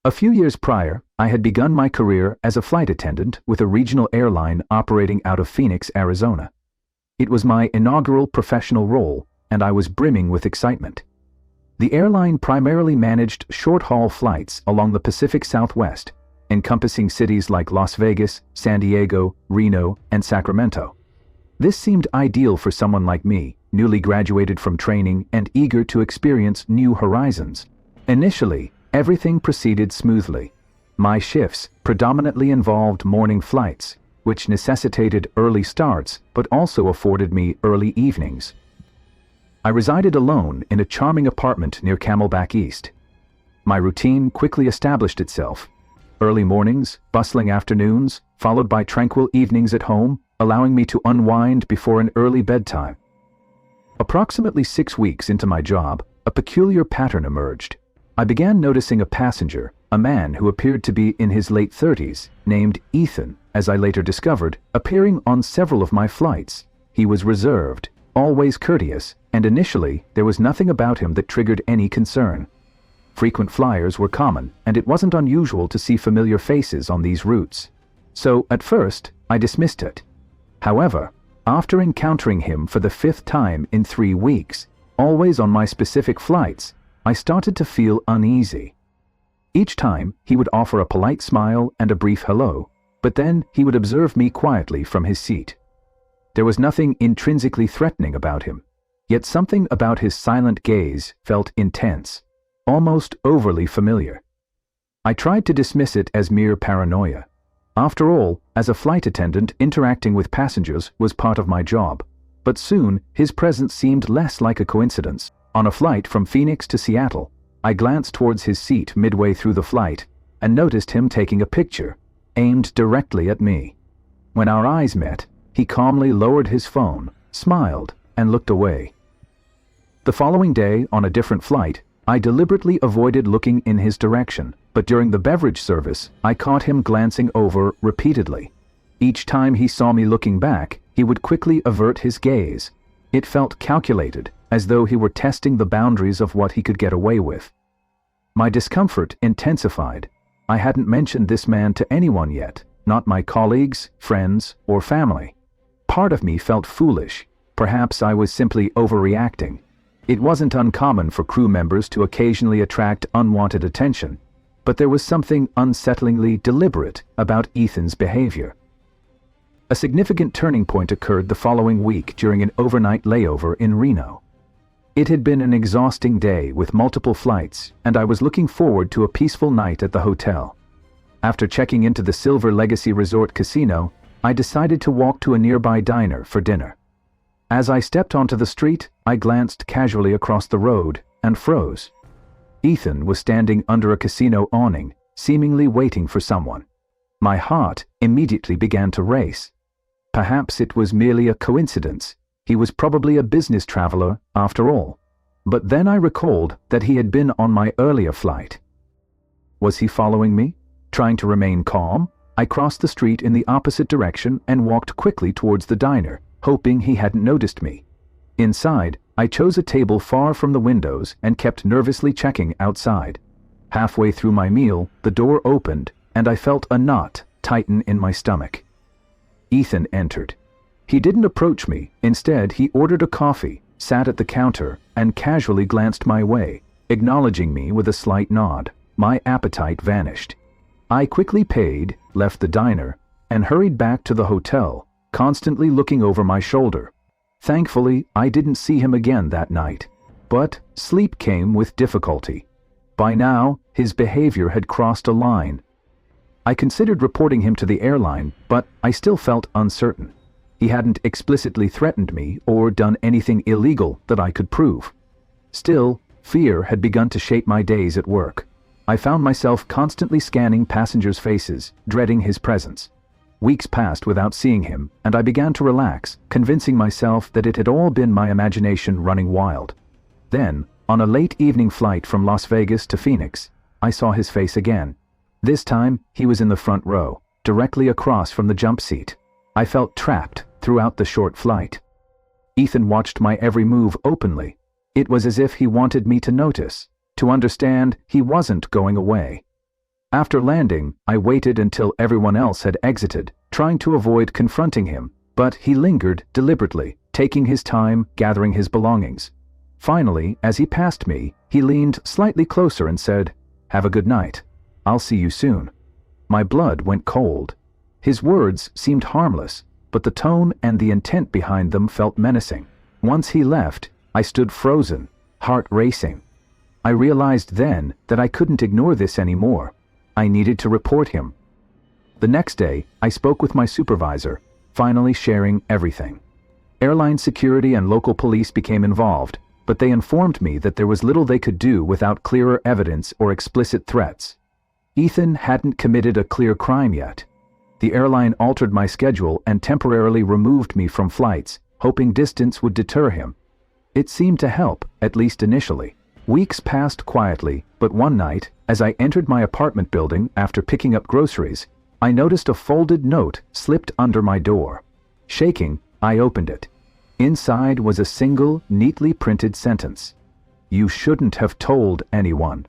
A few years prior, I had begun my career as a flight attendant with a regional airline operating out of Phoenix, Arizona. It was my inaugural professional role, and I was brimming with excitement. The airline primarily managed short-haul flights along the Pacific Southwest, encompassing cities like Las Vegas, San Diego, Reno, and Sacramento. This seemed ideal for someone like me, newly graduated from training and eager to experience new horizons. Initially, everything proceeded smoothly. My shifts predominantly involved morning flights, which necessitated early starts but also afforded me early evenings. I resided alone in a charming apartment near Camelback East. My routine quickly established itself. Early mornings, bustling afternoons, followed by tranquil evenings at home, allowing me to unwind before an early bedtime. Approximately 6 weeks into my job, a peculiar pattern emerged. I began noticing a passenger, a man who appeared to be in his late 30s, named Ethan, as I later discovered, appearing on several of my flights. He was reserved, always courteous, and initially there was nothing about him that triggered any concern. Frequent flyers were common, and it wasn't unusual to see familiar faces on these routes. So, at first, I dismissed it. However, after encountering him for the 5th time in 3 weeks, always on my specific flights, I started to feel uneasy. Each time, he would offer a polite smile and a brief hello, but then he would observe me quietly from his seat. There was nothing intrinsically threatening about him, yet something about his silent gaze felt intense, almost overly familiar. I tried to dismiss it as mere paranoia. After all, as a flight attendant, interacting with passengers was part of my job, but soon his presence seemed less like a coincidence. On a flight from Phoenix to Seattle, I glanced towards his seat midway through the flight and noticed him taking a picture, aimed directly at me. When our eyes met, he calmly lowered his phone, smiled, and looked away. The following day, on a different flight, I deliberately avoided looking in his direction, but during the beverage service, I caught him glancing over repeatedly. Each time he saw me looking back, he would quickly avert his gaze. It felt calculated, as though he were testing the boundaries of what he could get away with. My discomfort intensified. I hadn't mentioned this man to anyone yet, not my colleagues, friends, or family. Part of me felt foolish. Perhaps I was simply overreacting. It wasn't uncommon for crew members to occasionally attract unwanted attention, but there was something unsettlingly deliberate about Ethan's behavior. A significant turning point occurred the following week during an overnight layover in Reno. It had been an exhausting day with multiple flights, and I was looking forward to a peaceful night at the hotel. After checking into the Silver Legacy Resort Casino, I decided to walk to a nearby diner for dinner. As I stepped onto the street, I glanced casually across the road and froze. Ethan was standing under a casino awning, seemingly waiting for someone. My heart immediately began to race. Perhaps it was merely a coincidence. He was probably a business traveler, after all. But then I recalled that he had been on my earlier flight. Was he following me? Trying to remain calm, I crossed the street in the opposite direction and walked quickly towards the diner, hoping he hadn't noticed me. Inside, I chose a table far from the windows and kept nervously checking outside. Halfway through my meal, the door opened, and I felt a knot tighten in my stomach. Ethan entered. He didn't approach me. Instead, he ordered a coffee, sat at the counter, and casually glanced my way, acknowledging me with a slight nod. My appetite vanished. I quickly paid, left the diner, and hurried back to the hotel, constantly looking over my shoulder. Thankfully, I didn't see him again that night, but sleep came with difficulty. By now, his behavior had crossed a line. I considered reporting him to the airline, but I still felt uncertain. He hadn't explicitly threatened me or done anything illegal that I could prove. Still, fear had begun to shape my days at work. I found myself constantly scanning passengers' faces, dreading his presence. Weeks passed without seeing him, and I began to relax, convincing myself that it had all been my imagination running wild. Then, on a late evening flight from Las Vegas to Phoenix, I saw his face again. This time, he was in the front row, directly across from the jump seat. I felt trapped throughout the short flight. Ethan watched my every move openly. It was as if he wanted me to notice, to understand he wasn't going away. After landing, I waited until everyone else had exited, trying to avoid confronting him, but he lingered deliberately, taking his time gathering his belongings. Finally, as he passed me, he leaned slightly closer and said, "Have a good night. I'll see you soon." My blood went cold. His words seemed harmless, but the tone and the intent behind them felt menacing. Once he left, I stood frozen, heart racing. I realized then that I couldn't ignore this anymore. I needed to report him. The next day, I spoke with my supervisor, finally sharing everything. Airline security and local police became involved, but they informed me that there was little they could do without clearer evidence or explicit threats. Ethan hadn't committed a clear crime yet. The airline altered my schedule and temporarily removed me from flights, hoping distance would deter him. It seemed to help, at least initially. Weeks passed quietly, but one night, as I entered my apartment building after picking up groceries, I noticed a folded note slipped under my door. Shaking, I opened it. Inside was a single, neatly printed sentence. "You shouldn't have told anyone."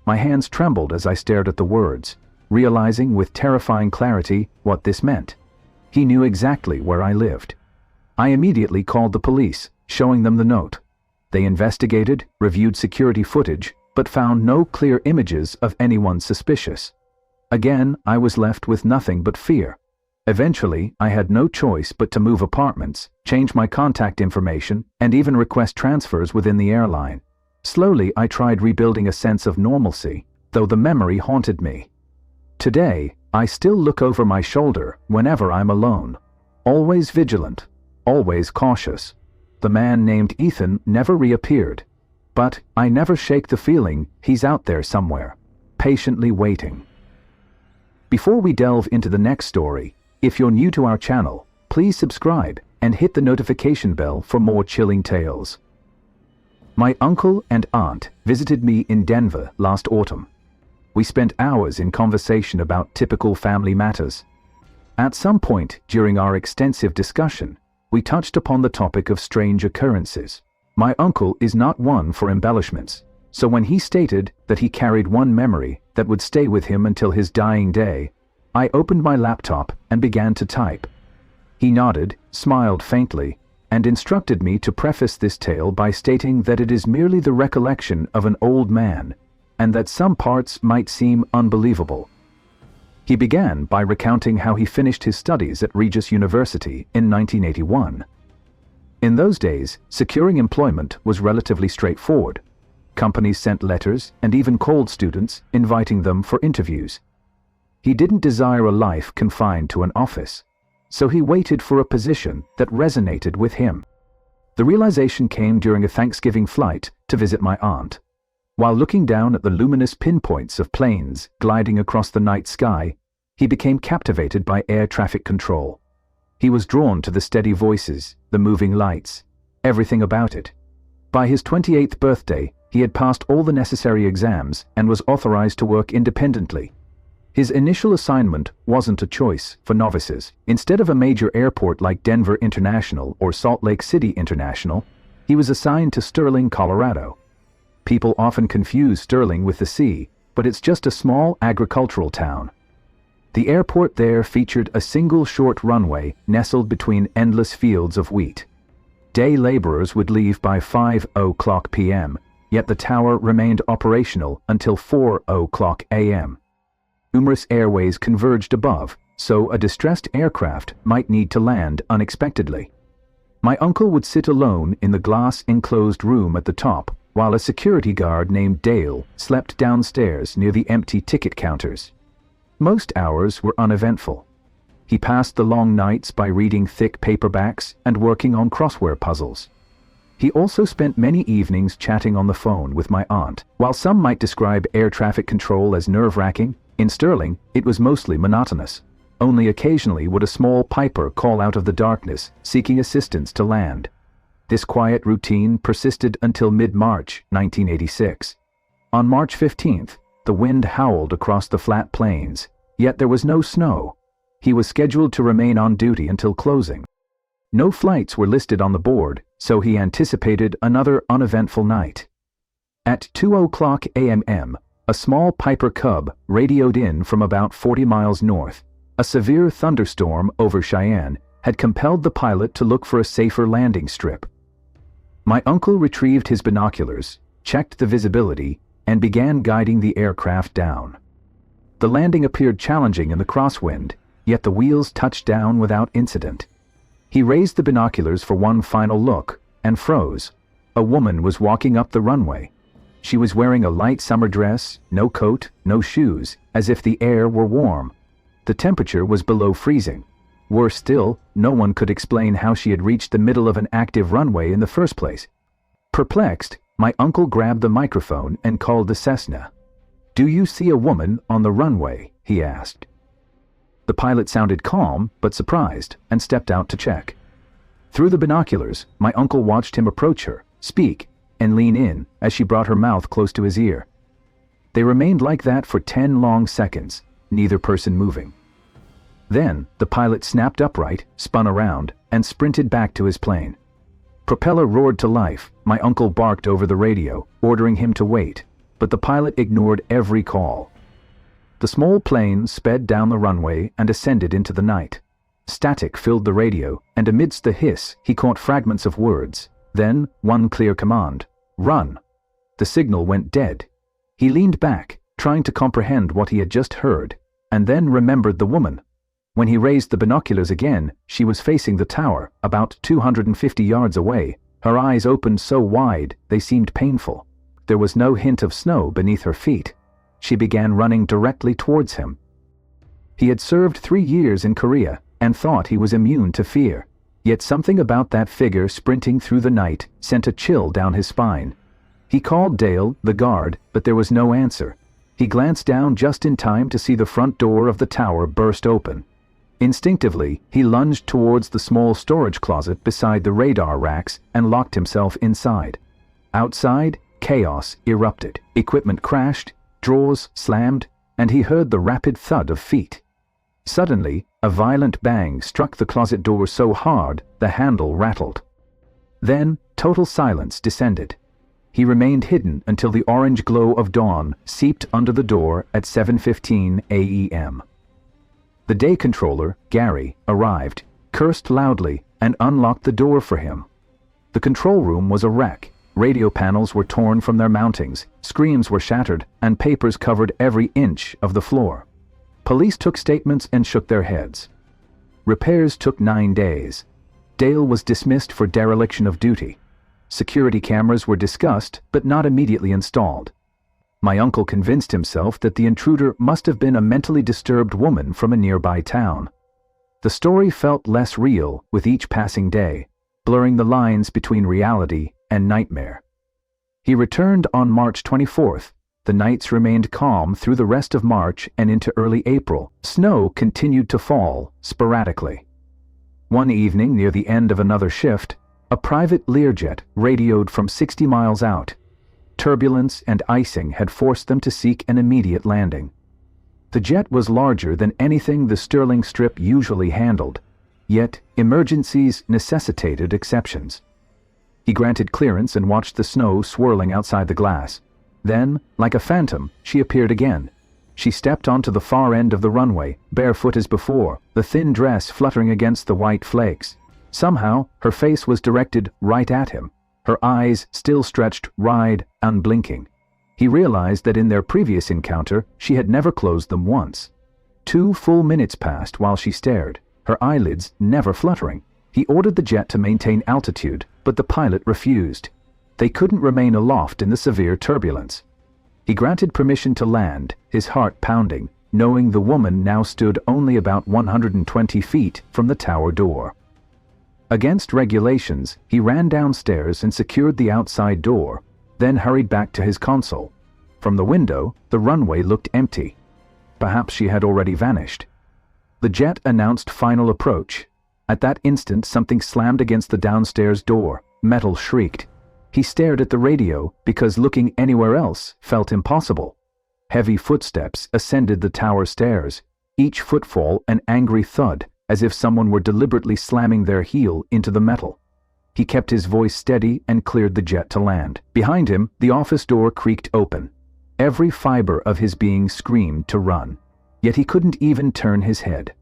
My hands trembled as I stared at the words, realizing with terrifying clarity what this meant. He knew exactly where I lived. I immediately called the police, showing them the note. They investigated, reviewed security footage, but found no clear images of anyone suspicious. Again, I was left with nothing but fear. Eventually, I had no choice but to move apartments, change my contact information, and even request transfers within the airline. Slowly, I tried rebuilding a sense of normalcy, though the memory haunted me. Today, I still look over my shoulder whenever I'm alone. Always vigilant, always cautious. The man named Ethan never reappeared, but I never shake the feeling he's out there somewhere, patiently waiting. Before we delve into the next story, if you're new to our channel, please subscribe and hit the notification bell for more chilling tales. My uncle and aunt visited me in Denver last autumn. We spent hours in conversation about typical family matters. At some point during our extensive discussion, we touched upon the topic of strange occurrences. My uncle is not one for embellishments, so when he stated that he carried one memory that would stay with him until his dying day, I opened my laptop and began to type. He nodded, smiled faintly, and instructed me to preface this tale by stating that it is merely the recollection of an old man, and that some parts might seem unbelievable. He began by recounting how he finished his studies at Regis University in 1981. In those days, securing employment was relatively straightforward. Companies sent letters and even called students, inviting them for interviews. He didn't desire a life confined to an office, so he waited for a position that resonated with him. The realization came during a Thanksgiving flight to visit my aunt. While looking down at the luminous pinpoints of planes gliding across the night sky, he became captivated by air traffic control. He was drawn to the steady voices, the moving lights, everything about it. By his 28th birthday, he had passed all the necessary exams and was authorized to work independently. His initial assignment wasn't a choice for novices. Instead of a major airport like Denver International or Salt Lake City International, he was assigned to Sterling, Colorado. People often confuse Sterling with the sea, but it's just a small agricultural town. The airport there featured a single short runway nestled between endless fields of wheat. Day laborers would leave by 5:00 p.m., yet the tower remained operational until 4:00 a.m. Numerous airways converged above, so a distressed aircraft might need to land unexpectedly. My uncle would sit alone in the glass-enclosed room at the top, while a security guard named Dale slept downstairs near the empty ticket counters. Most hours were uneventful. He passed the long nights by reading thick paperbacks and working on crossword puzzles. He also spent many evenings chatting on the phone with my aunt. While some might describe air traffic control as nerve-wracking, in Sterling it was mostly monotonous. Only occasionally would a small piper call out of the darkness, seeking assistance to land. This quiet routine persisted until mid-March 1986. On March 15th, the wind howled across the flat plains, yet there was no snow. He was scheduled to remain on duty until closing. No flights were listed on the board, so he anticipated another uneventful night. At 2:00 a.m., A small Piper Cub radioed in from about 40 miles north. A severe thunderstorm over Cheyenne had compelled the pilot to look for a safer landing strip. My uncle retrieved his binoculars, checked the visibility, and began guiding the aircraft down. The landing appeared challenging in the crosswind, yet the wheels touched down without incident. He raised the binoculars for one final look, and froze. A woman was walking up the runway. She was wearing a light summer dress, no coat, no shoes, as if the air were warm. The temperature was below freezing. Worse still, no one could explain how she had reached the middle of an active runway in the first place. Perplexed, my uncle grabbed the microphone and called the Cessna. "Do you see a woman on the runway?" he asked. The pilot sounded calm but surprised and stepped out to check. Through the binoculars, my uncle watched him approach her, speak, and lean in as she brought her mouth close to his ear. They remained like that for 10 long seconds, neither person moving. Then, the pilot snapped upright, spun around, and sprinted back to his plane. Propeller roared to life. My uncle barked over the radio, ordering him to wait, but the pilot ignored every call. The small plane sped down the runway and ascended into the night. Static filled the radio, and amidst the hiss, he caught fragments of words. Then, one clear command: "Run!" The signal went dead. He leaned back, trying to comprehend what he had just heard, and then remembered the woman. When he raised the binoculars again, she was facing the tower, about 250 yards away. Her eyes opened so wide, they seemed painful. There was no hint of snow beneath her feet. She began running directly towards him. He had served 3 years in Korea and thought he was immune to fear. Yet something about that figure sprinting through the night sent a chill down his spine. He called Dale, the guard, but there was no answer. He glanced down just in time to see the front door of the tower burst open. Instinctively, he lunged towards the small storage closet beside the radar racks and locked himself inside. Outside, chaos erupted. Equipment crashed, drawers slammed, and he heard the rapid thud of feet. Suddenly, a violent bang struck the closet door so hard the handle rattled. Then, total silence descended. He remained hidden until the orange glow of dawn seeped under the door at 7:15 a.m. The day controller, Gary, arrived, cursed loudly, and unlocked the door for him. The control room was a wreck. Radio panels were torn from their mountings, screens were shattered, and papers covered every inch of the floor. Police took statements and shook their heads. Repairs took 9 days. Dale was dismissed for dereliction of duty. Security cameras were discussed, but not immediately installed. My uncle convinced himself that the intruder must have been a mentally disturbed woman from a nearby town. The story felt less real with each passing day, blurring the lines between reality and nightmare. He returned on March 24th. The nights remained calm through the rest of March and into early April. Snow continued to fall, sporadically. One evening, near the end of another shift, a private Learjet radioed from 60 miles out. Turbulence and icing had forced them to seek an immediate landing. The jet was larger than anything the Sterling Strip usually handled, yet emergencies necessitated exceptions. He granted clearance and watched the snow swirling outside the glass. Then, like a phantom, she appeared again. She stepped onto the far end of the runway, barefoot as before, the thin dress fluttering against the white flakes. Somehow, her face was directed right at him, her eyes still stretched wide, unblinking. He realized that in their previous encounter, she had never closed them once. 2 full minutes passed while she stared, her eyelids never fluttering. He ordered the jet to maintain altitude, but the pilot refused. They couldn't remain aloft in the severe turbulence. He granted permission to land, his heart pounding, knowing the woman now stood only about 120 feet from the tower door. Against regulations, he ran downstairs and secured the outside door, then hurried back to his console. From the window, the runway looked empty. Perhaps she had already vanished. The jet announced final approach. At that instant, something slammed against the downstairs door. Metal shrieked. He stared at the radio because looking anywhere else felt impossible. Heavy footsteps ascended the tower stairs, each footfall an angry thud, as if someone were deliberately slamming their heel into the metal. He kept his voice steady and cleared the jet to land. Behind him, the office door creaked open. Every fiber of his being screamed to run, yet he couldn't even turn his head.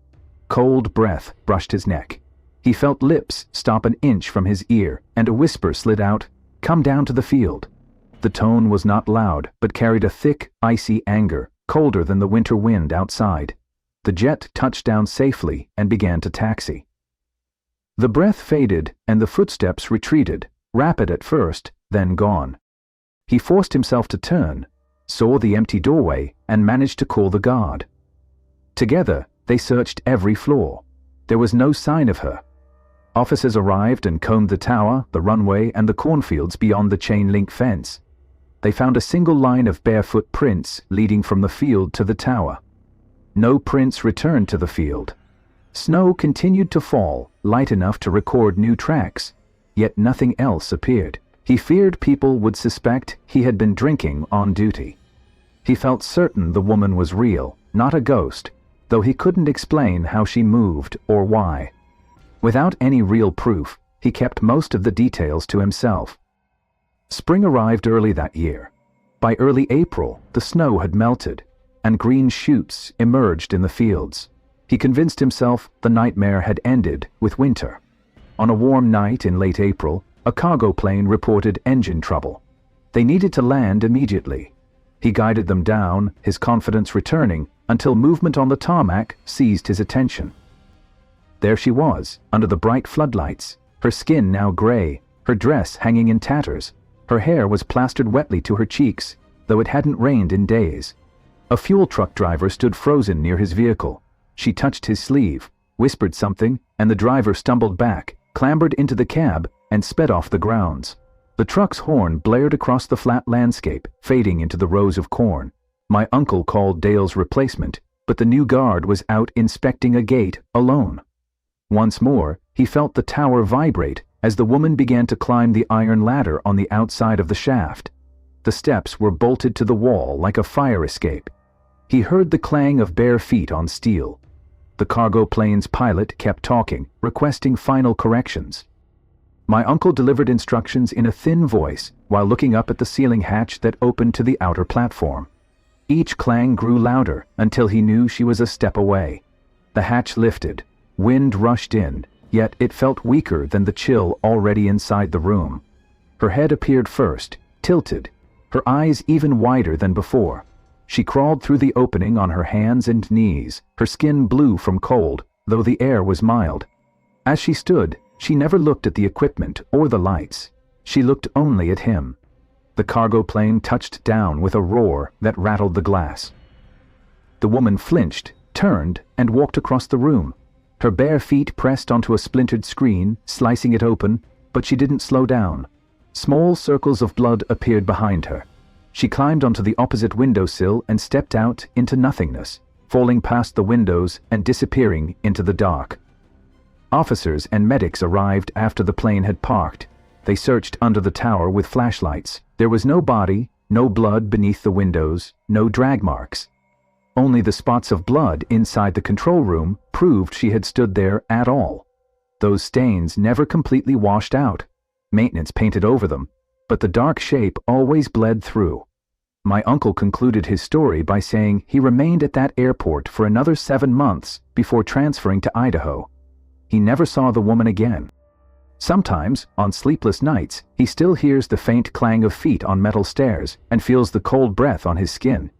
Cold breath brushed his neck. He felt lips stop an inch from his ear, and a whisper slid out, "Come down to the field." The tone was not loud, but carried a thick, icy anger, colder than the winter wind outside. The jet touched down safely and began to taxi. The breath faded and the footsteps retreated, rapid at first, then gone. He forced himself to turn, saw the empty doorway, and managed to call the guard. Together, they searched every floor. There was no sign of her. Officers arrived and combed the tower, the runway, and the cornfields beyond the chain-link fence. They found a single line of barefoot prints leading from the field to the tower. No prints returned to the field. Snow continued to fall, light enough to record new tracks, yet nothing else appeared. He feared people would suspect he had been drinking on duty. He felt certain the woman was real, not a ghost, though he couldn't explain how she moved or why. Without any real proof, he kept most of the details to himself. Spring arrived early that year. By early April, the snow had melted, and green shoots emerged in the fields. He convinced himself the nightmare had ended with winter. On a warm night in late April, a cargo plane reported engine trouble. They needed to land immediately. He guided them down, his confidence returning, until movement on the tarmac seized his attention. There she was, under the bright floodlights, her skin now gray, her dress hanging in tatters. Her hair was plastered wetly to her cheeks, though it hadn't rained in days. A fuel truck driver stood frozen near his vehicle. She touched his sleeve, whispered something, and the driver stumbled back, clambered into the cab, and sped off the grounds. The truck's horn blared across the flat landscape, fading into the rows of corn. My uncle called Dale's replacement, but the new guard was out inspecting a gate, alone. Once more, he felt the tower vibrate as the woman began to climb the iron ladder on the outside of the shaft. The steps were bolted to the wall like a fire escape. He heard the clang of bare feet on steel. The cargo plane's pilot kept talking, requesting final corrections. My uncle delivered instructions in a thin voice while looking up at the ceiling hatch that opened to the outer platform. Each clang grew louder until he knew she was a step away. The hatch lifted. Wind rushed in, yet it felt weaker than the chill already inside the room. Her head appeared first, tilted, her eyes even wider than before. She crawled through the opening on her hands and knees, her skin blue from cold, though the air was mild. As she stood, she never looked at the equipment or the lights. She looked only at him. The cargo plane touched down with a roar that rattled the glass. The woman flinched, turned, and walked across the room. Her bare feet pressed onto a splintered screen, slicing it open, but she didn't slow down. Small circles of blood appeared behind her. She climbed onto the opposite windowsill and stepped out into nothingness, falling past the windows and disappearing into the dark. Officers and medics arrived after the plane had parked. They searched under the tower with flashlights. There was no body, no blood beneath the windows, no drag marks. Only the spots of blood inside the control room proved she had stood there at all. Those stains never completely washed out. Maintenance painted over them, but the dark shape always bled through. My uncle concluded his story by saying he remained at that airport for another 7 months before transferring to Idaho. He never saw the woman again. Sometimes, on sleepless nights, he still hears the faint clang of feet on metal stairs and feels the cold breath on his skin.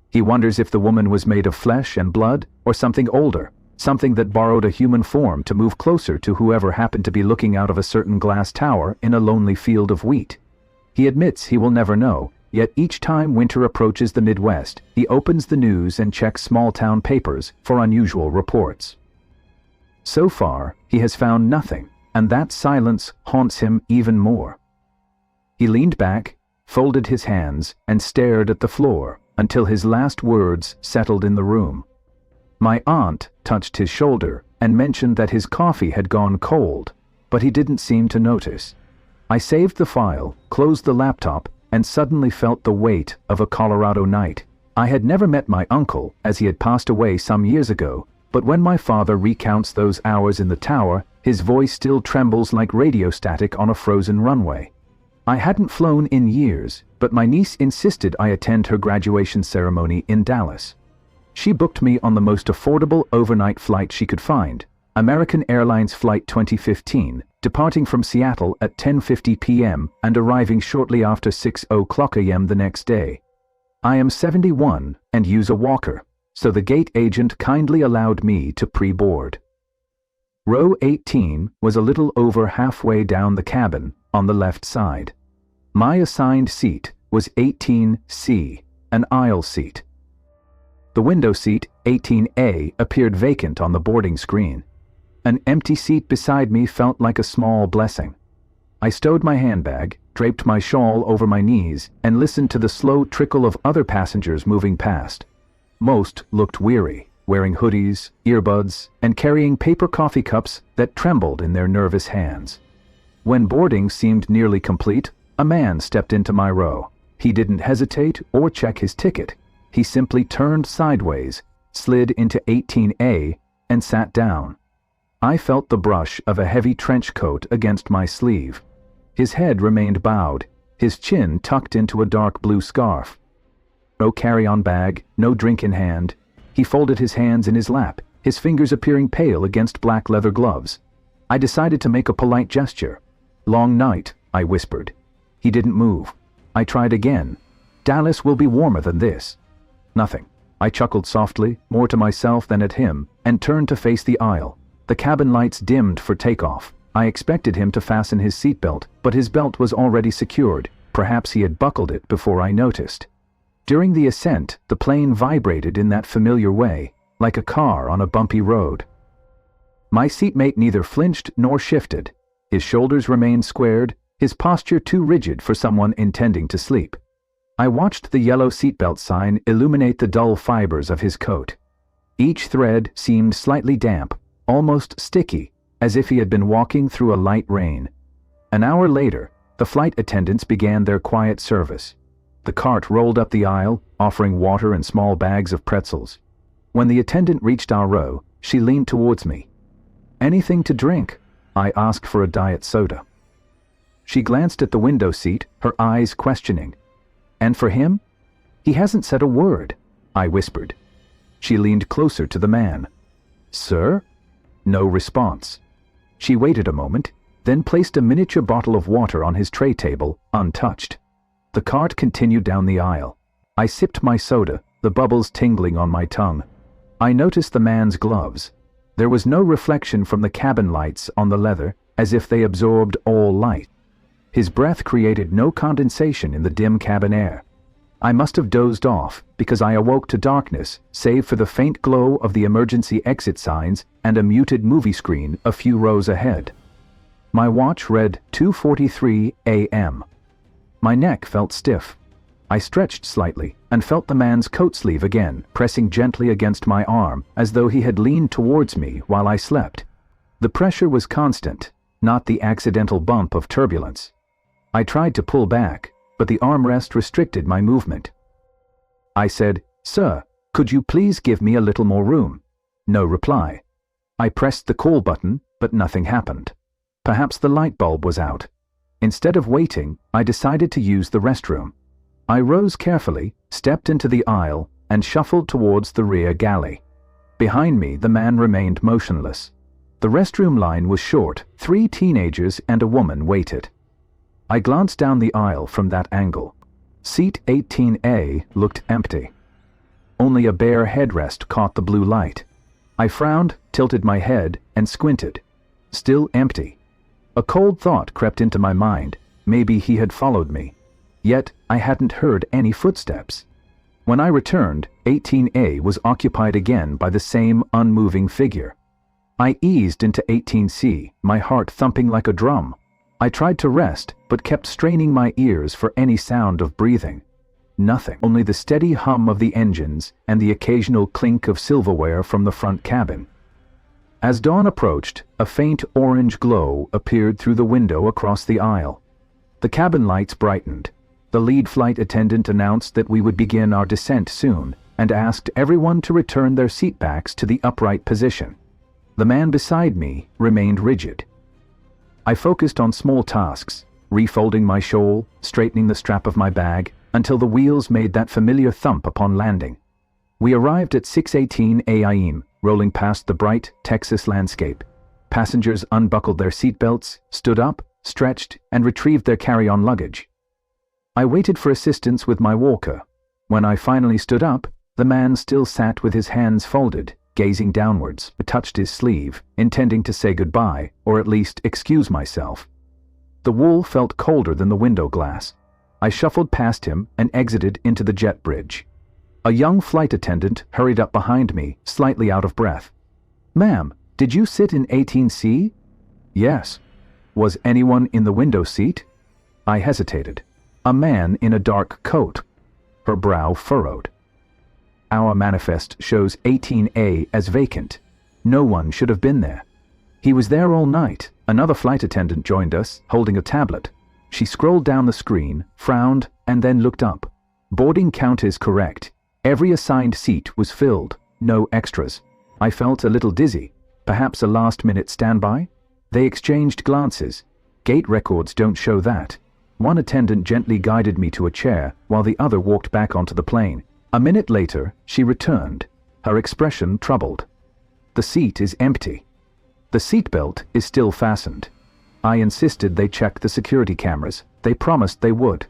He wonders if the woman was made of flesh and blood or something older, something that borrowed a human form to move closer to whoever happened to be looking out of a certain glass tower in a lonely field of wheat. He admits he will never know, yet each time winter approaches the Midwest, he opens the news and checks small-town papers for unusual reports. So far, he has found nothing, and that silence haunts him even more. He leaned back, folded his hands, and stared at the floor until his last words settled in the room. My aunt touched his shoulder and mentioned that his coffee had gone cold, but he didn't seem to notice. I saved the file, closed the laptop, and suddenly felt the weight of a Colorado night. I had never met my uncle, as he had passed away some years ago, but when my father recounts those hours in the tower, his voice still trembles like radio static on a frozen runway. I hadn't flown in years, but my niece insisted I attend her graduation ceremony in Dallas. She booked me on the most affordable overnight flight she could find, American Airlines Flight 2015, departing from Seattle at 10:50 p.m. and arriving shortly after 6:00 a.m. the next day. I am 71 and use a walker, so the gate agent kindly allowed me to pre-board. Row 18 was a little over halfway down the cabin, on the left side. My assigned seat was 18C, an aisle seat. The window seat, 18A, appeared vacant on the boarding screen. An empty seat beside me felt like a small blessing. I stowed my handbag, draped my shawl over my knees, and listened to the slow trickle of other passengers moving past. Most looked weary, wearing hoodies, earbuds, and carrying paper coffee cups that trembled in their nervous hands. When boarding seemed nearly complete, a man stepped into my row. He didn't hesitate or check his ticket. He simply turned sideways, slid into 18A, and sat down. I felt the brush of a heavy trench coat against my sleeve. His head remained bowed, his chin tucked into a dark blue scarf. No carry-on bag, no drink in hand. He folded his hands in his lap, his fingers appearing pale against black leather gloves. I decided to make a polite gesture. "Long night," I whispered. He didn't move. I tried again. "Dallas will be warmer than this." Nothing. I chuckled softly, more to myself than at him, and turned to face the aisle. The cabin lights dimmed for takeoff. I expected him to fasten his seatbelt, but his belt was already secured. Perhaps he had buckled it before I noticed. During the ascent, the plane vibrated in that familiar way, like a car on a bumpy road. My seatmate neither flinched nor shifted. His shoulders remained squared, his posture too rigid for someone intending to sleep. I watched the yellow seatbelt sign illuminate the dull fibers of his coat. Each thread seemed slightly damp, almost sticky, as if he had been walking through a light rain. An hour later, the flight attendants began their quiet service. The cart rolled up the aisle, offering water and small bags of pretzels. When the attendant reached our row, she leaned towards me. "Anything to drink?" I asked for a diet soda. She glanced at the window seat, her eyes questioning. "And for him?" "He hasn't said a word," I whispered. She leaned closer to the man. "Sir?" No response. She waited a moment, then placed a miniature bottle of water on his tray table, untouched. The cart continued down the aisle. I sipped my soda, the bubbles tingling on my tongue. I noticed the man's gloves. There was no reflection from the cabin lights on the leather, as if they absorbed all light. His breath created no condensation in the dim cabin air. I must have dozed off, because I awoke to darkness, save for the faint glow of the emergency exit signs and a muted movie screen a few rows ahead. My watch read 2:43 a.m. My neck felt stiff. I stretched slightly and felt the man's coat sleeve again, pressing gently against my arm, as though he had leaned towards me while I slept. The pressure was constant, not the accidental bump of turbulence. I tried to pull back, but the armrest restricted my movement. I said, "Sir, could you please give me a little more room?" No reply. I pressed the call button, but nothing happened. Perhaps the light bulb was out. Instead of waiting, I decided to use the restroom. I rose carefully, stepped into the aisle, and shuffled towards the rear galley. Behind me, the man remained motionless. The restroom line was short. 3 teenagers and a woman waited. I glanced down the aisle from that angle. Seat 18A looked empty. Only a bare headrest caught the blue light. I frowned, tilted my head, and squinted. Still empty. A cold thought crept into my mind. Maybe he had followed me. Yet I hadn't heard any footsteps. When I returned, 18A was occupied again by the same unmoving figure. I eased into 18C, my heart thumping like a drum. I tried to rest, but kept straining my ears for any sound of breathing. Nothing, only the steady hum of the engines and the occasional clink of silverware from the front cabin. As dawn approached, a faint orange glow appeared through the window across the aisle. The cabin lights brightened. The lead flight attendant announced that we would begin our descent soon, and asked everyone to return their seatbacks to the upright position. The man beside me remained rigid. I focused on small tasks, refolding my shawl, straightening the strap of my bag, until the wheels made that familiar thump upon landing. We arrived at 6:18 a.m., rolling past the bright Texas landscape. Passengers unbuckled their seatbelts, stood up, stretched, and retrieved their carry-on luggage. I waited for assistance with my walker. When I finally stood up, the man still sat with his hands folded, gazing downwards. I touched his sleeve, intending to say goodbye, or at least excuse myself. The wool felt colder than the window glass. I shuffled past him and exited into the jet bridge. A young flight attendant hurried up behind me, slightly out of breath. "Ma'am, did you sit in 18C? "Yes." "Was anyone in the window seat?" I hesitated. "A man in a dark coat." Her brow furrowed. "Our manifest shows 18A as vacant. No one should have been there." "He was there all night." Another flight attendant joined us, holding a tablet. She scrolled down the screen, frowned, and then looked up. "Boarding count is correct. Every assigned seat was filled. No extras." I felt a little dizzy. Perhaps a last-minute standby? They exchanged glances. Gate records don't show that. One attendant gently guided me to a chair, while the other walked back onto the plane. A minute later, she returned, her expression troubled. "The seat is empty. The seatbelt is still fastened." I insisted they check the security cameras. They promised they would.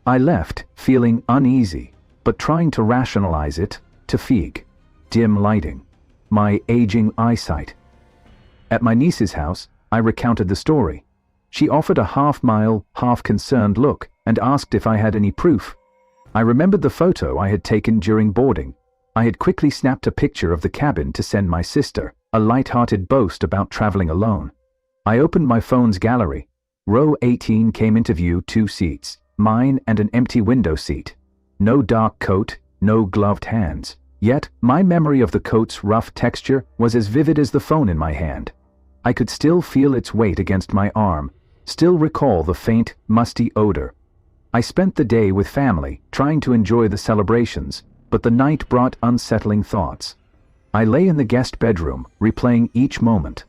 I left, feeling uneasy, but trying to rationalize it. Fatigue, dim lighting, my aging eyesight. At my niece's house, I recounted the story. She offered a half-mile, half-concerned look and asked if I had any proof. I remembered the photo I had taken during boarding. I had quickly snapped a picture of the cabin to send my sister, a light-hearted boast about traveling alone. I opened my phone's gallery. Row 18 came into view, 2 seats, mine and an empty window seat. No dark coat, no gloved hands. Yet, my memory of the coat's rough texture was as vivid as the phone in my hand. I could still feel its weight against my arm, still recall the faint, musty odor. I spent the day with family, trying to enjoy the celebrations, but the night brought unsettling thoughts. I lay in the guest bedroom, replaying each moment.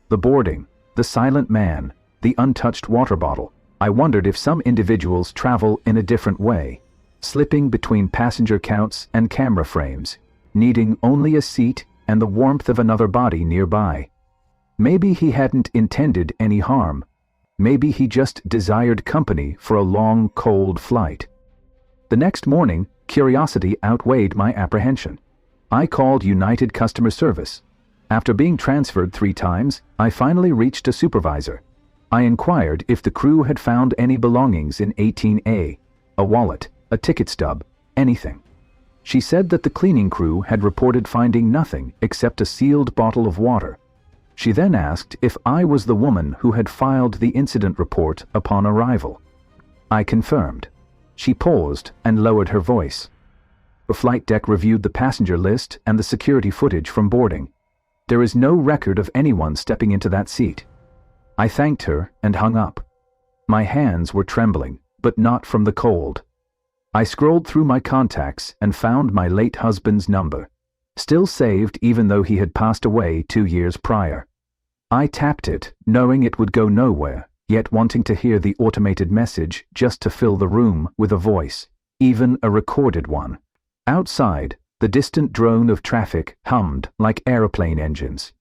The boarding, the silent man, the untouched water bottle. I wondered if some individuals travel in a different way, slipping between passenger counts and camera frames, needing only a seat and the warmth of another body nearby. Maybe he hadn't intended any harm. Maybe he just desired company for a long, cold flight. The next morning, curiosity outweighed my apprehension. I called United Customer Service. After being transferred 3 times, I finally reached a supervisor. I inquired if the crew had found any belongings in 18A, a wallet, a ticket stub, anything. She said that the cleaning crew had reported finding nothing except a sealed bottle of water. She then asked if I was the woman who had filed the incident report upon arrival. I confirmed. She paused and lowered her voice. The flight deck reviewed the passenger list and the security footage from boarding. There is no record of anyone stepping into that seat. I thanked her and hung up. My hands were trembling, but not from the cold. I scrolled through my contacts and found my late husband's number, still saved even though he had passed away 2 years prior. I tapped it, knowing it would go nowhere, yet wanting to hear the automated message just to fill the room with a voice, even a recorded one. Outside, the distant drone of traffic hummed like aeroplane engines.